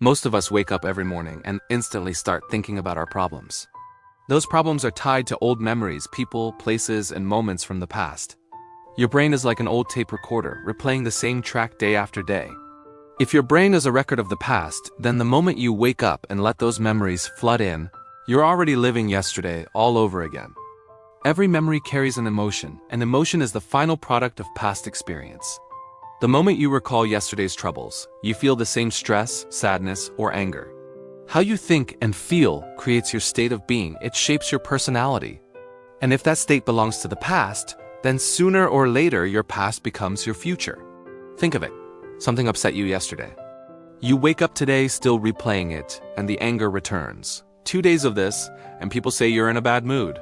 Most of us wake up every morning and instantly start thinking about our problems. Those problems are tied to old memories, people, places, and moments from the past. Your brain is like an old tape recorder, replaying the same track day after day. If your brain is a record of the past, then the moment you wake up and let those memories flood in, you're already living yesterday all over again. Every memory carries an emotion, and emotion is the final product of past experience. The moment you recall yesterday's troubles, you feel the same stress, sadness, or anger. How you think and feel creates your state of being. It shapes your personality. And if that state belongs to the past, then sooner or later your past becomes your future. Think of it. Something upset you yesterday. You wake up today still replaying it, and the anger returns. 2 days of this, and people say you're in a bad mood.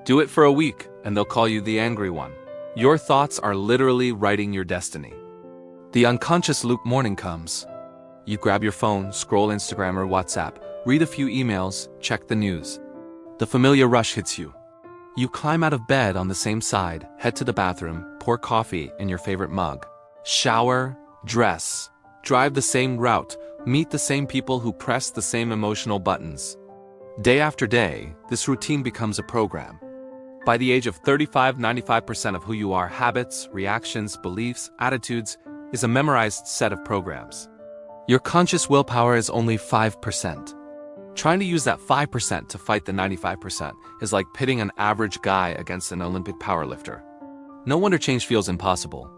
Do it for a week, and they'll call you the angry one. Your thoughts are literally writing your destiny. The unconscious loop morning comes. You grab your phone, scroll Instagram or WhatsApp, read a few emails, check the news. The familiar rush hits you. You climb out of bed on the same side, head to the bathroom, pour coffee in your favorite mug. Shower, dress, drive the same route, meet the same people who press the same emotional buttons. Day after day, this routine becomes a program. By the age of 35, 95% of who you are, habits, reactions, beliefs, attitudes, is a memorized set of programs. Your conscious willpower is only 5%. Trying to use that 5% to fight the 95% is like pitting an average guy against an Olympic powerlifter. No wonder change feels impossible.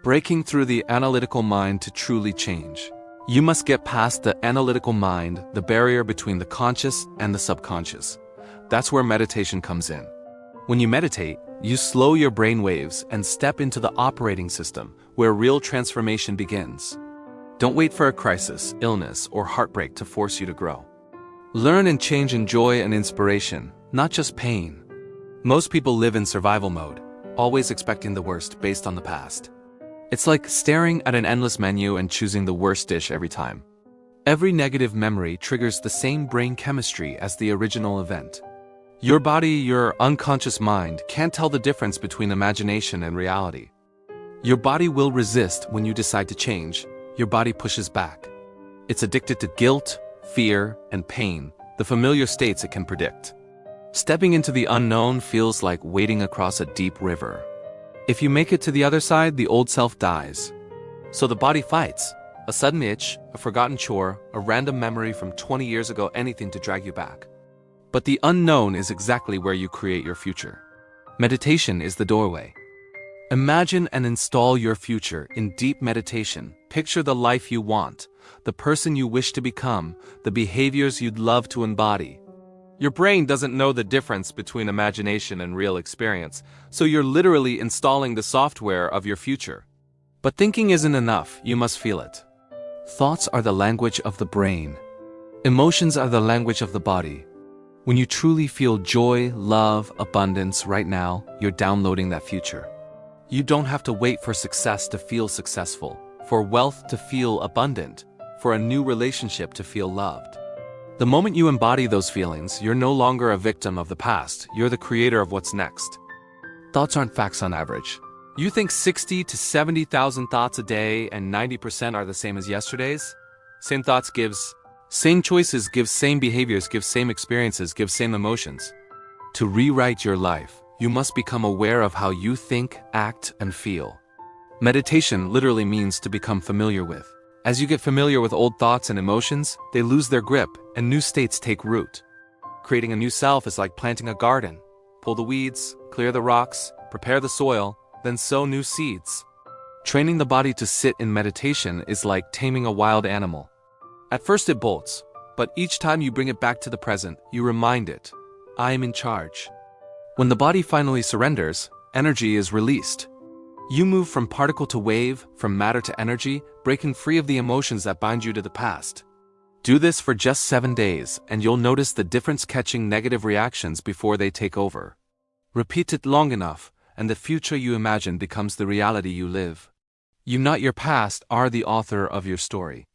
Breaking through the analytical mind to truly change. You must get past the analytical mind, the barrier between the conscious and the subconscious. That's where meditation comes in. When you meditate, you slow your brain waves and step into the operating system, where real transformation begins. Don't wait for a crisis, illness, or heartbreak to force you to grow. Learn and change in joy and inspiration, not just pain. Most people live in survival mode, always expecting the worst based on the past. It's like staring at an endless menu and choosing the worst dish every time. Every negative memory triggers the same brain chemistry as the original event. Your body, your unconscious mind, can't tell the difference between imagination and reality. Your body will resist when you decide to change. Your body pushes back. It's addicted to guilt, fear, and pain, the familiar states it can predict. Stepping into the unknown feels like wading across a deep river. If you make it to the other side, the old self dies. So the body fights. A sudden itch, a forgotten chore, a random memory from 20 years ago, anything to drag you back. But the unknown is exactly where you create your future. Meditation is the doorway. Imagine and install your future in deep meditation. Picture the life you want, the person you wish to become, the behaviors you'd love to embody. Your brain doesn't know the difference between imagination and real experience, so you're literally installing the software of your future. But thinking isn't enough, you must feel it. Thoughts are the language of the brain. Emotions are the language of the body. When you truly feel joy, love, abundance right now, you're downloading that future. You don't have to wait for success to feel successful, for wealth to feel abundant, for a new relationship to feel loved. The moment you embody those feelings, you're no longer a victim of the past, you're the creator of what's next. Thoughts aren't facts on average. You think 60 to 70,000 thoughts a day and 90% are the same as yesterday's? Same thoughts gives same choices, gives same behaviors, gives same experiences, gives same emotions. To rewrite your life, you must become aware of how you think, act, and feel. Meditation literally means to become familiar with. As you get familiar with old thoughts and emotions, they lose their grip and new states take root. Creating a new self is like planting a garden. Pull the weeds, clear the rocks, prepare the soil, then sow new seeds. Training the body to sit in meditation is like taming a wild animal. At first it bolts, but each time you bring it back to the present, you remind it, I am in charge. When the body finally surrenders, energy is released. You move from particle to wave, from matter to energy, breaking free of the emotions that bind you to the past. Do this for just 7 days, and you'll notice the difference, catching negative reactions before they take over. Repeat it long enough, and the future you imagine becomes the reality you live. You, not your past, are the author of your story.